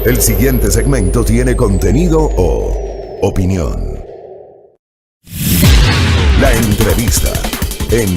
El siguiente segmento tiene contenido o opinión. La entrevista en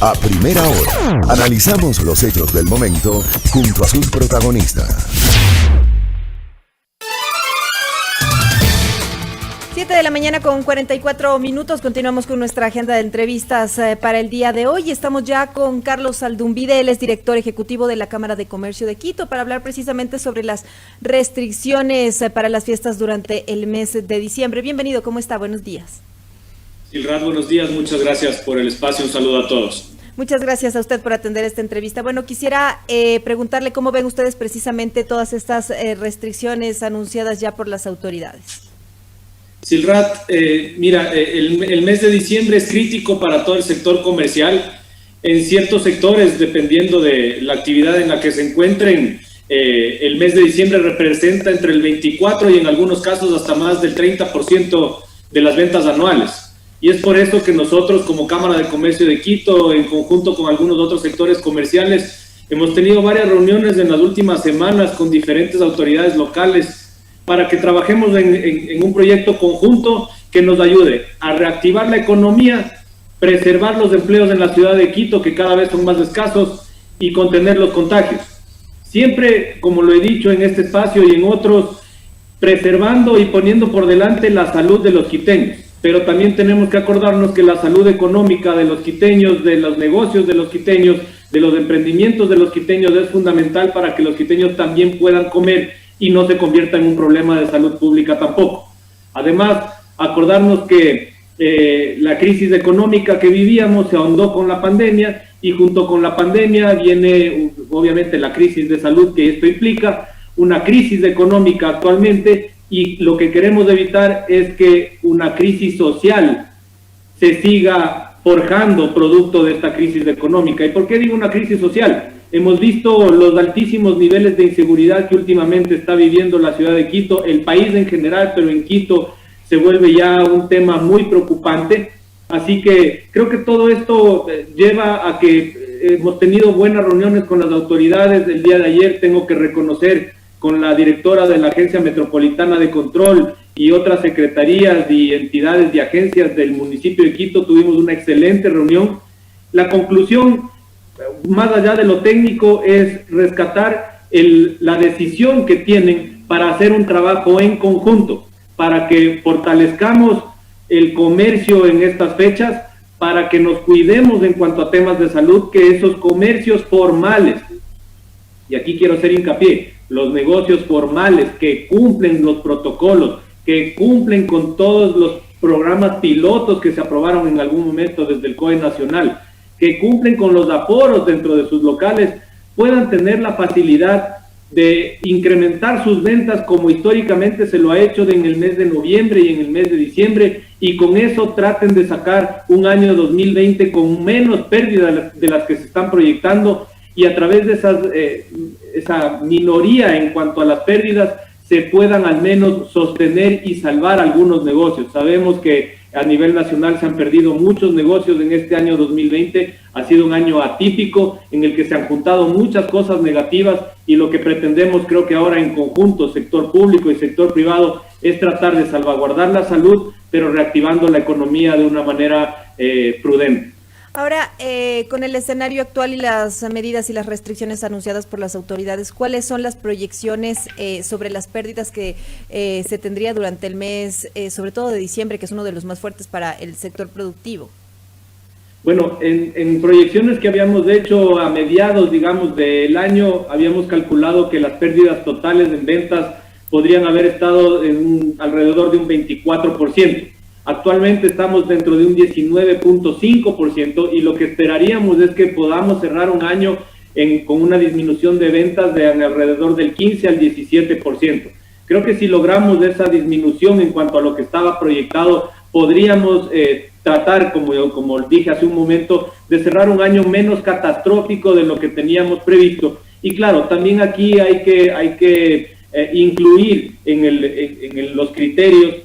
A Primera Hora. Analizamos los hechos del momento junto a sus protagonistas. 7 de la mañana con 44 minutos. Continuamos con nuestra agenda de entrevistas para el día de hoy. Estamos ya con Carlos Aldumbide, él es director ejecutivo de la Cámara de Comercio de Quito, para hablar precisamente sobre las restricciones para las fiestas durante el mes de diciembre. Bienvenido, ¿cómo está? Buenos días. Silrat, buenos días, muchas gracias por el espacio, un saludo a todos. Muchas gracias a usted por atender esta entrevista. Bueno, quisiera preguntarle cómo ven ustedes precisamente todas estas restricciones anunciadas ya por las autoridades. Silrat, mira, el mes de diciembre es crítico para todo el sector comercial. En ciertos sectores, dependiendo de la actividad en la que se encuentren, el mes de diciembre representa entre el 24 y en algunos casos hasta más del 30% de las ventas anuales. Y es por eso que nosotros como Cámara de Comercio de Quito, en conjunto con algunos otros sectores comerciales, hemos tenido varias reuniones en las últimas semanas con diferentes autoridades locales para que trabajemos en un proyecto conjunto que nos ayude a reactivar la economía, preservar los empleos en la ciudad de Quito, que cada vez son más escasos, y contener los contagios. Siempre, como lo he dicho en este espacio y en otros, preservando y poniendo por delante la salud de los quiteños. Pero también tenemos que acordarnos que la salud económica de los quiteños, de los negocios de los quiteños, de los emprendimientos de los quiteños es fundamental para que los quiteños también puedan comer y no se convierta en un problema de salud pública tampoco. Además, acordarnos que la crisis económica que vivíamos se ahondó con la pandemia, y junto con la pandemia viene obviamente la crisis de salud que esto implica, una crisis económica actualmente, y lo que queremos evitar es que una crisis social se siga forjando producto de esta crisis económica. ¿Y por qué digo una crisis social? Hemos visto los altísimos niveles de inseguridad que últimamente está viviendo la ciudad de Quito, el país en general, pero en Quito se vuelve ya un tema muy preocupante. Así que creo que todo esto lleva a que hemos tenido buenas reuniones con las autoridades. El día de ayer tengo que reconocer, con la directora de la Agencia Metropolitana de Control y otras secretarías y entidades y agencias del municipio de Quito, tuvimos una excelente reunión. La conclusión, más allá de lo técnico, es rescatar la decisión que tienen para hacer un trabajo en conjunto, para que fortalezcamos el comercio en estas fechas, para que nos cuidemos en cuanto a temas de salud, que esos comercios formales, y aquí quiero hacer hincapié, los negocios formales que cumplen los protocolos, que cumplen con todos los programas pilotos que se aprobaron en algún momento desde el COE Nacional, que cumplen con los aforos dentro de sus locales, puedan tener la facilidad de incrementar sus ventas como históricamente se lo ha hecho en el mes de noviembre y en el mes de diciembre, y con eso traten de sacar un año 2020 con menos pérdidas de las que se están proyectando, y a través de esa minoría en cuanto a las pérdidas se puedan al menos sostener y salvar algunos negocios. Sabemos que a nivel nacional se han perdido muchos negocios en este año 2020, ha sido un año atípico en el que se han juntado muchas cosas negativas, y lo que pretendemos, creo que ahora en conjunto, sector público y sector privado, es tratar de salvaguardar la salud, pero reactivando la economía de una manera prudente. Ahora, con el escenario actual y las medidas y las restricciones anunciadas por las autoridades, ¿cuáles son las proyecciones sobre las pérdidas que se tendría durante el mes, sobre todo de diciembre, que es uno de los más fuertes para el sector productivo? Bueno, en proyecciones que habíamos hecho a mediados, digamos, del año, habíamos calculado que las pérdidas totales en ventas podrían haber estado en alrededor de un 24%. Actualmente estamos dentro de un 19.5%, y lo que esperaríamos es que podamos cerrar un año con una disminución de ventas de alrededor del 15 al 17%. Creo que si logramos esa disminución en cuanto a lo que estaba proyectado, podríamos tratar, como dije hace un momento, de cerrar un año menos catastrófico de lo que teníamos previsto. Y claro, también aquí hay que incluir en los criterios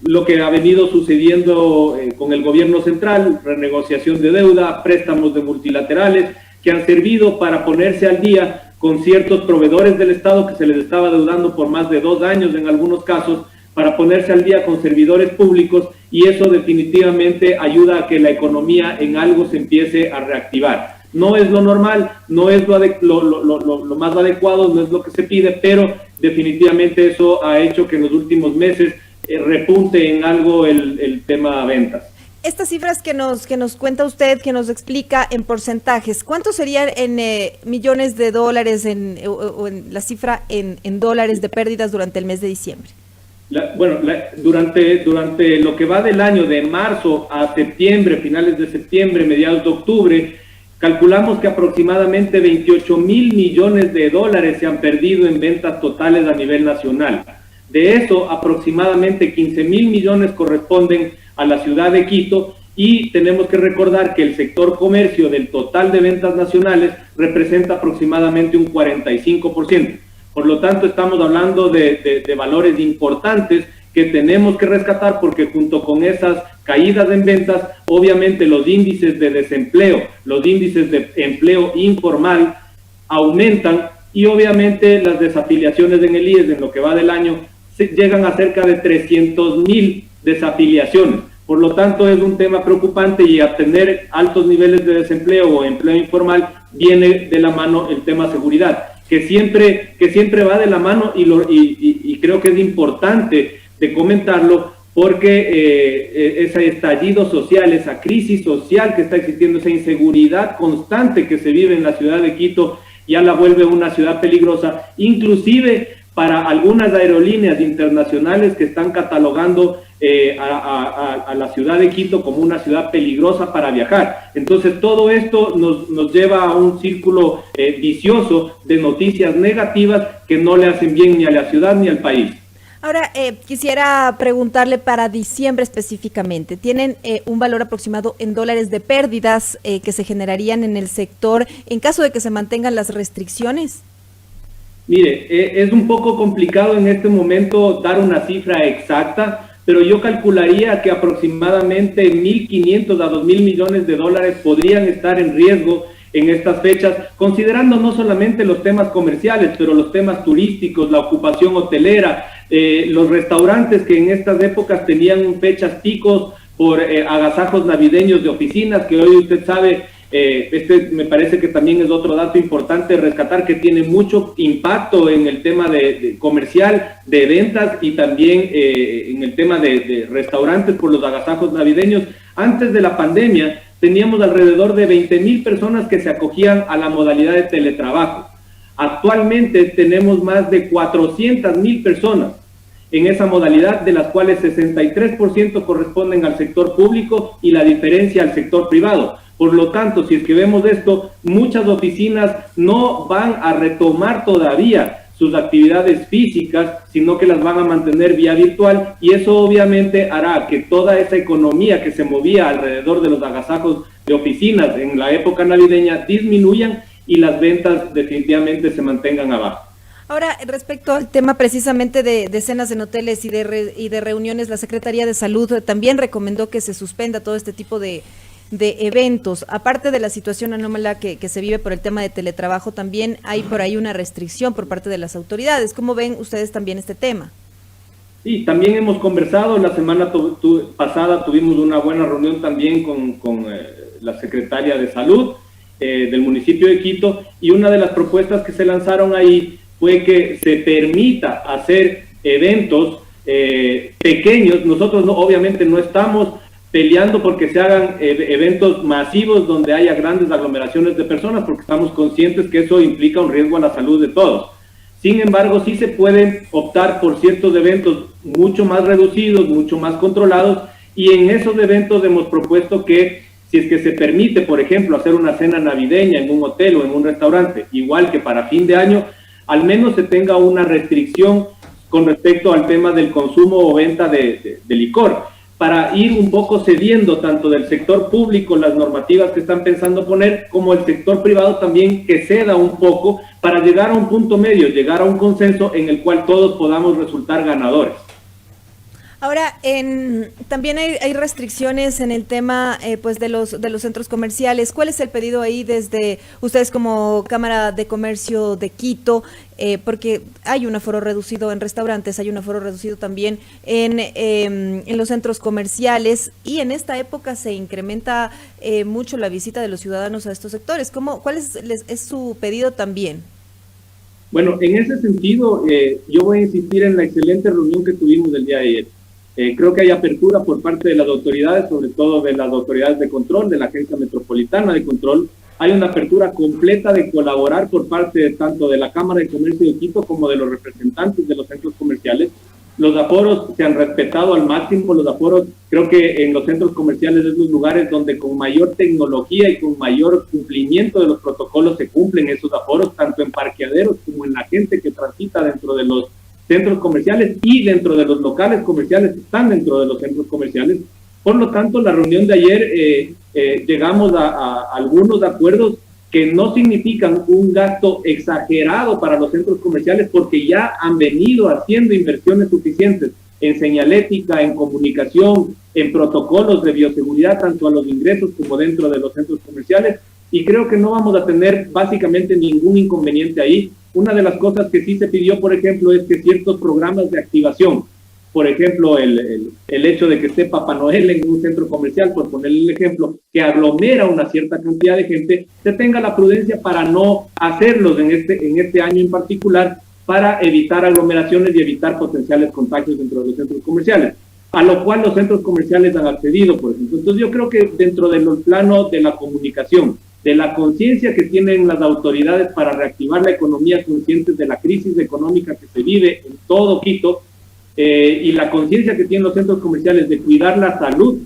lo que ha venido sucediendo con el gobierno central, renegociación de deuda, préstamos de multilaterales, que han servido para ponerse al día con ciertos proveedores del Estado que se les estaba deudando por más de 2 años en algunos casos, para ponerse al día con servidores públicos, y eso definitivamente ayuda a que la economía en algo se empiece a reactivar. No es lo normal, no es lo más adecuado, no es lo que se pide, pero definitivamente eso ha hecho que en los últimos meses repunte en algo el tema ventas. Estas cifras que nos cuenta usted, que nos explica en porcentajes, ¿cuánto serían en millones de dólares o en la cifra en dólares de pérdidas durante el mes de diciembre? Durante lo que va del año, de marzo a septiembre, finales de septiembre, mediados de octubre, calculamos que aproximadamente 28,000 millones de dólares se han perdido en ventas totales a nivel nacional. De eso, aproximadamente 15,000 millones corresponden a la ciudad de Quito, y tenemos que recordar que el sector comercio del total de ventas nacionales representa aproximadamente un 45%. Por lo tanto, estamos hablando de valores importantes que tenemos que rescatar, porque junto con esas caídas en ventas, obviamente los índices de desempleo, los índices de empleo informal aumentan, y obviamente las desafiliaciones en el IES en lo que va del año llegan a cerca de 300,000 desafiliaciones. Por lo tanto, es un tema preocupante, y a tener altos niveles de desempleo o empleo informal viene de la mano el tema seguridad, que siempre va de la mano, y creo que es importante de comentarlo, porque ese estallido social, esa crisis social que está existiendo, esa inseguridad constante que se vive en la ciudad de Quito, ya la vuelve una ciudad peligrosa, inclusive para algunas aerolíneas internacionales que están catalogando a la ciudad de Quito como una ciudad peligrosa para viajar. Entonces, todo esto nos lleva a un círculo vicioso de noticias negativas que no le hacen bien ni a la ciudad ni al país. Ahora, quisiera preguntarle para diciembre específicamente, ¿tienen un valor aproximado en dólares de pérdidas que se generarían en el sector en caso de que se mantengan las restricciones? Mire, es un poco complicado en este momento dar una cifra exacta, pero yo calcularía que aproximadamente 1.500 a 2.000 millones de dólares podrían estar en riesgo en estas fechas, considerando no solamente los temas comerciales, pero los temas turísticos, la ocupación hotelera, los restaurantes que en estas épocas tenían fechas picos por agasajos navideños de oficinas, que hoy usted sabe, me parece que también es otro dato importante rescatar, que tiene mucho impacto en el tema de comercial, de ventas, y también en el tema de restaurantes por los agasajos navideños. Antes de la pandemia teníamos alrededor de 20,000 personas que se acogían a la modalidad de teletrabajo. Actualmente tenemos más de 400,000 personas en esa modalidad, de las cuales 63% corresponden al sector público y la diferencia al sector privado. Por lo tanto, si es que vemos esto, muchas oficinas no van a retomar todavía sus actividades físicas, sino que las van a mantener vía virtual, y eso obviamente hará que toda esa economía que se movía alrededor de los agasajos de oficinas en la época navideña disminuyan y las ventas definitivamente se mantengan abajo. Ahora, respecto al tema precisamente de cenas en hoteles y de reuniones, la Secretaría de Salud también recomendó que se suspenda todo este tipo de eventos. Aparte de la situación anómala que se vive por el tema de teletrabajo, también hay por ahí una restricción por parte de las autoridades. ¿Cómo ven ustedes también este tema? Sí, también hemos conversado. La semana pasada tuvimos una buena reunión también con la secretaria de Salud del municipio de Quito, y una de las propuestas que se lanzaron ahí fue que se permita hacer eventos pequeños. Nosotros obviamente no estamos peleando porque se hagan eventos masivos donde haya grandes aglomeraciones de personas, porque estamos conscientes que eso implica un riesgo a la salud de todos. Sin embargo, sí se pueden optar por ciertos eventos mucho más reducidos, mucho más controlados, y en esos eventos hemos propuesto que, si es que se permite, por ejemplo, hacer una cena navideña en un hotel o en un restaurante, igual que para fin de año, al menos se tenga una restricción con respecto al tema del consumo o venta de licor, para ir un poco cediendo tanto del sector público las normativas que están pensando poner, como el sector privado también que ceda un poco, para llegar a un punto medio, llegar a un consenso en el cual todos podamos resultar ganadores. Ahora, también hay restricciones en el tema pues de los centros comerciales. ¿Cuál es el pedido ahí desde ustedes como Cámara de Comercio de Quito? Porque hay un aforo reducido en restaurantes, hay un aforo reducido también en los centros comerciales, y en esta época se incrementa mucho la visita de los ciudadanos a estos sectores. ¿Cuál es su pedido también? Bueno, en ese sentido, yo voy a insistir en la excelente reunión que tuvimos el día de ayer. Creo que hay apertura por parte de las autoridades, sobre todo de las autoridades de control, de la Agencia Metropolitana de Control. Hay una apertura completa de colaborar por parte tanto de la Cámara de Comercio de Quito como de los representantes de los centros comerciales. Los aforos se han respetado al máximo. Los aforos, creo que en los centros comerciales es los lugares donde con mayor tecnología y con mayor cumplimiento de los protocolos se cumplen esos aforos, tanto en parqueaderos como en la gente que transita dentro de los centros comerciales y dentro de los locales comerciales que están dentro de los centros comerciales. Por lo tanto, la reunión de ayer llegamos a algunos acuerdos que no significan un gasto exagerado para los centros comerciales, porque ya han venido haciendo inversiones suficientes en señalética, en comunicación, en protocolos de bioseguridad, tanto a los ingresos como dentro de los centros comerciales, y creo que no vamos a tener básicamente ningún inconveniente ahí. Una de las cosas que sí se pidió, por ejemplo, es que ciertos programas de activación, por ejemplo, el hecho de que esté Papá Noel en un centro comercial, por ponerle el ejemplo, que aglomera una cierta cantidad de gente, se tenga la prudencia para no hacerlos en este año en particular, para evitar aglomeraciones y evitar potenciales contagios dentro de los centros comerciales, a lo cual los centros comerciales han accedido, por ejemplo. Entonces yo creo que dentro del plano de la comunicación, de la conciencia que tienen las autoridades para reactivar la economía, conscientes de la crisis económica que se vive en todo Quito, y la conciencia que tienen los centros comerciales de cuidar la salud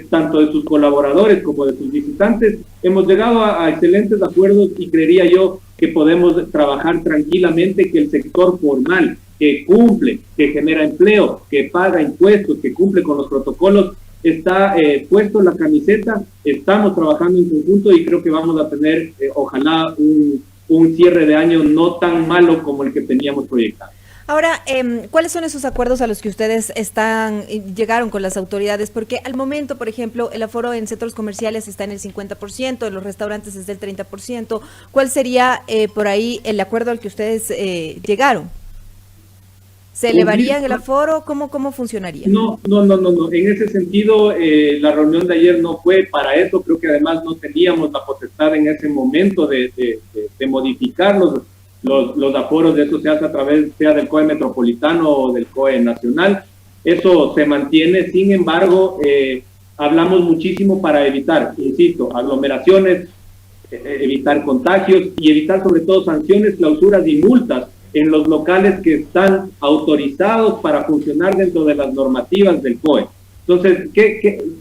tanto de sus colaboradores como de sus visitantes, hemos llegado a excelentes acuerdos, y creería yo que podemos trabajar tranquilamente, que el sector formal, que cumple, que genera empleo, que paga impuestos, que cumple con los protocolos, está puesto la camiseta. Estamos trabajando en conjunto y creo que vamos a tener, ojalá, un cierre de año no tan malo como el que teníamos proyectado. Ahora, ¿cuáles son esos acuerdos a los que ustedes llegaron con las autoridades? Porque al momento, por ejemplo, el aforo en centros comerciales está en el 50%, en los restaurantes es del 30%. ¿Cuál sería por ahí el acuerdo al que ustedes llegaron? ¿Se elevaría el aforo? ¿Cómo funcionaría? No. En ese sentido, la reunión de ayer no fue para eso. Creo que además no teníamos la potestad en ese momento de modificarlos. Los aforos de eso se hace a través, sea del COE metropolitano o del COE nacional. Eso se mantiene. Sin embargo, hablamos muchísimo para evitar, insisto, aglomeraciones, evitar contagios y evitar sobre todo sanciones, clausuras y multas en los locales que están autorizados para funcionar dentro de las normativas del COE. Entonces,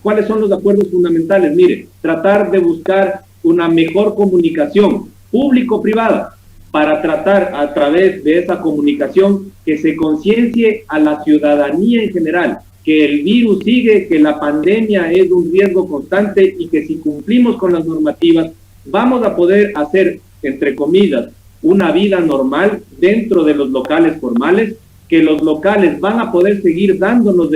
¿cuáles son los acuerdos fundamentales? Mire, tratar de buscar una mejor comunicación público-privada, para tratar a través de esa comunicación que se conciencie a la ciudadanía en general, que el virus sigue, que la pandemia es un riesgo constante y que si cumplimos con las normativas vamos a poder hacer, entre comillas, una vida normal dentro de los locales formales, que los locales van a poder seguir dándonos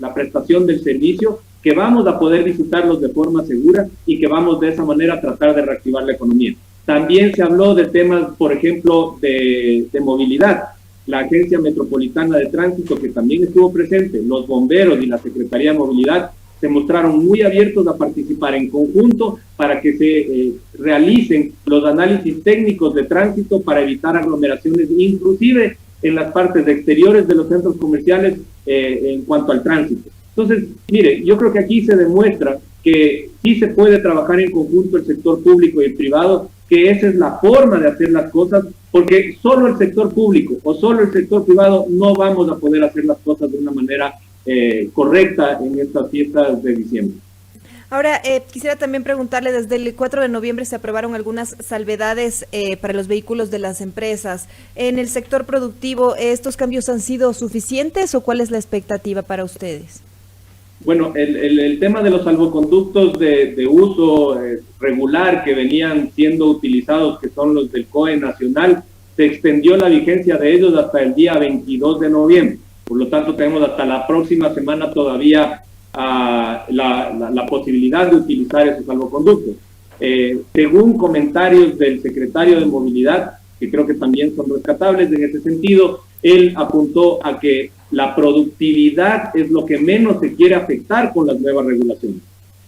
la prestación del servicio, que vamos a poder visitarlos de forma segura y que vamos de esa manera a tratar de reactivar la economía. También se habló de temas, por ejemplo, de movilidad. La Agencia Metropolitana de Tránsito, que también estuvo presente, los bomberos y la Secretaría de Movilidad, se mostraron muy abiertos a participar en conjunto para que se realicen los análisis técnicos de tránsito para evitar aglomeraciones, inclusive en las partes exteriores de los centros comerciales en cuanto al tránsito. Entonces, mire, yo creo que aquí se demuestra que sí se puede trabajar en conjunto el sector público y el privado, que esa es la forma de hacer las cosas, porque solo el sector público o solo el sector privado no vamos a poder hacer las cosas de una manera correcta en estas fiestas de diciembre. Ahora, quisiera también preguntarle, desde el 4 de noviembre se aprobaron algunas salvedades para los vehículos de las empresas. En el sector productivo, ¿estos cambios han sido suficientes o cuál es la expectativa para ustedes? Bueno, el tema de los salvoconductos de uso regular que venían siendo utilizados, que son los del COE nacional, se extendió la vigencia de ellos hasta el día 22 de noviembre. Por lo tanto, tenemos hasta la próxima semana todavía la posibilidad de utilizar esos salvoconductos. Según comentarios del secretario de Movilidad, que creo que también son rescatables en ese sentido, él apuntó a que la productividad es lo que menos se quiere afectar con las nuevas regulaciones.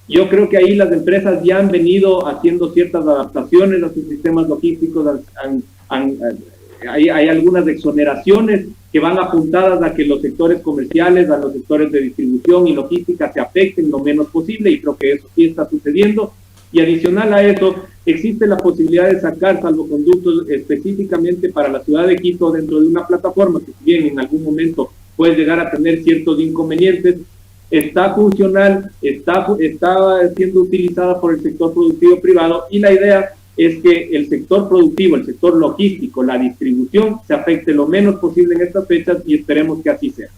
Yo creo que ahí las empresas ya han venido haciendo ciertas adaptaciones a sus sistemas logísticos, hay algunas exoneraciones que van apuntadas a que los sectores comerciales, a los sectores de distribución y logística se afecten lo menos posible, y creo que eso sí está sucediendo. Y adicional a eso, existe la posibilidad de sacar salvoconductos específicamente para la ciudad de Quito dentro de una plataforma que, si bien en algún momento puede llegar a tener ciertos inconvenientes, está funcional, está siendo utilizada por el sector productivo privado, y la idea es que el sector productivo, el sector logístico, la distribución, se afecte lo menos posible en estas fechas, y esperemos que así sea.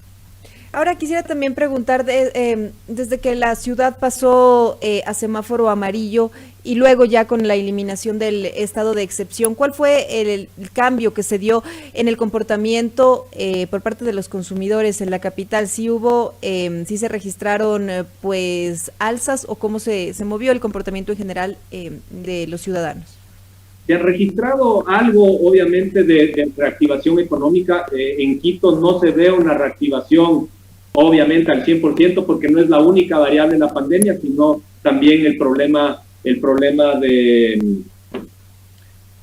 Ahora quisiera también preguntar, desde que la ciudad pasó a semáforo amarillo y luego ya con la eliminación del estado de excepción, ¿cuál fue el cambio que se dio en el comportamiento por parte de los consumidores en la capital? ¿Sí hubo, sí se registraron pues alzas, o cómo se movió el comportamiento en general de los ciudadanos? Se ha registrado algo, obviamente, de reactivación económica. En Quito no se ve una reactivación, obviamente, al 100%, porque no es la única variable de la pandemia, sino también el problema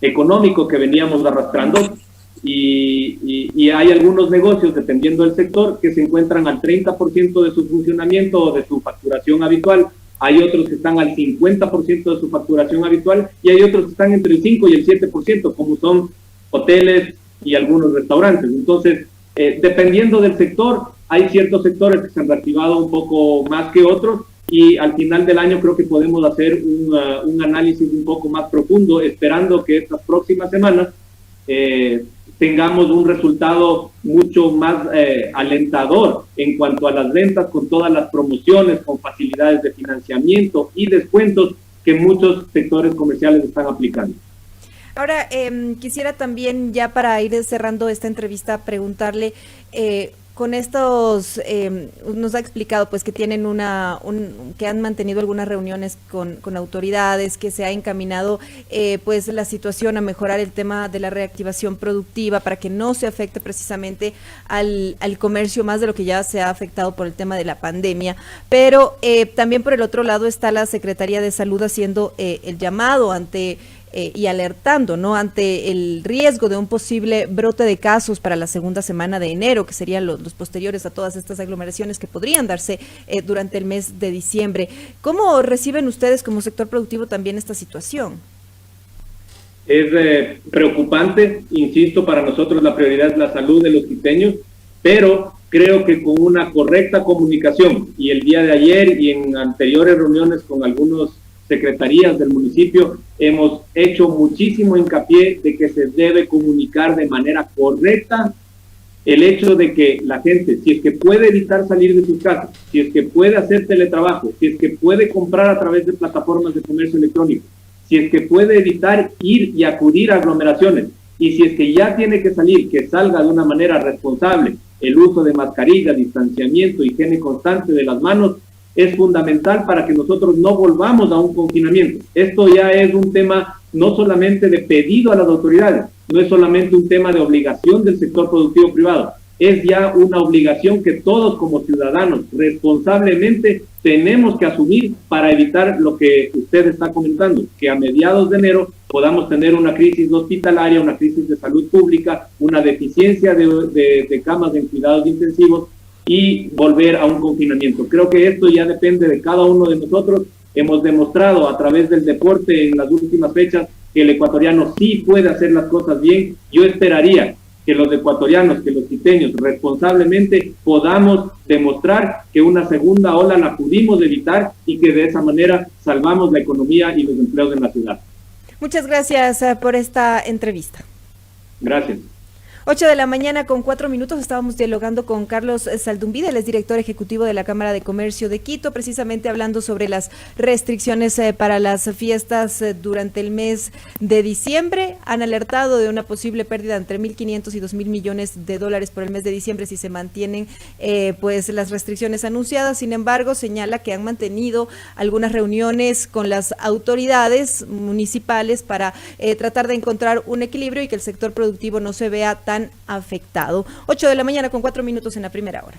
económico que veníamos arrastrando. Y hay algunos negocios, dependiendo del sector, que se encuentran al 30% de su funcionamiento o de su facturación habitual. Hay otros que están al 50% de su facturación habitual, y hay otros que están entre el 5 y el 7%, como son hoteles y algunos restaurantes. Entonces, dependiendo del sector, hay ciertos sectores que se han reactivado un poco más que otros, y al final del año creo que podemos hacer un análisis un poco más profundo, esperando que estas próximas semanas tengamos un resultado mucho más alentador en cuanto a las ventas, con todas las promociones, con facilidades de financiamiento y descuentos que muchos sectores comerciales están aplicando. Ahora, quisiera también, ya para ir cerrando esta entrevista, preguntarle, con estos, nos ha explicado pues que tienen que han mantenido algunas reuniones con autoridades, que se ha encaminado pues la situación a mejorar el tema de la reactivación productiva para que no se afecte precisamente al comercio más de lo que ya se ha afectado por el tema de la pandemia, pero también por el otro lado está la Secretaría de Salud haciendo el llamado y alertando, ¿no?, ante el riesgo de un posible brote de casos para la segunda semana de enero, que serían los posteriores a todas estas aglomeraciones que podrían darse durante el mes de diciembre. ¿Cómo reciben ustedes como sector productivo también esta situación? Es preocupante, insisto, para nosotros la prioridad es la salud de los quiteños, pero creo que con una correcta comunicación, y el día de ayer y en anteriores reuniones con algunos secretarías del municipio, hemos hecho muchísimo hincapié de que se debe comunicar de manera correcta el hecho de que la gente, si es que puede evitar salir de sus casas, si es que puede hacer teletrabajo, si es que puede comprar a través de plataformas de comercio electrónico, si es que puede evitar ir y acudir a aglomeraciones, y si es que ya tiene que salir, que salga de una manera responsable. El uso de mascarilla, distanciamiento, higiene constante de las manos es fundamental para que nosotros no volvamos a un confinamiento. Esto ya es un tema no solamente de pedido a las autoridades, no es solamente un tema de obligación del sector productivo privado, es ya una obligación que todos como ciudadanos responsablemente tenemos que asumir para evitar lo que usted está comentando, que a mediados de enero podamos tener una crisis hospitalaria, una crisis de salud pública, una deficiencia de camas en cuidados intensivos, y volver a un confinamiento. Creo que esto ya depende de cada uno de nosotros. Hemos demostrado a través del deporte en las últimas fechas que el ecuatoriano sí puede hacer las cosas bien. Yo esperaría que los ecuatorianos, que los quiteños responsablemente podamos demostrar que una segunda ola la pudimos evitar, y que de esa manera salvamos la economía y los empleos en la ciudad. Muchas gracias por esta entrevista. Gracias. 8 de la mañana con 4 minutos estábamos dialogando con Carlos Zaldumbide, él es director ejecutivo de la Cámara de Comercio de Quito, precisamente hablando sobre las restricciones para las fiestas durante el mes de diciembre. Han alertado de una posible pérdida entre 1.500 y 2.000 millones de dólares por el mes de diciembre si se mantienen pues las restricciones anunciadas. Sin embargo, señala que han mantenido algunas reuniones con las autoridades municipales para tratar de encontrar un equilibrio y que el sector productivo no se vea tan afectado. 8 de la mañana con 4 minutos en la primera hora.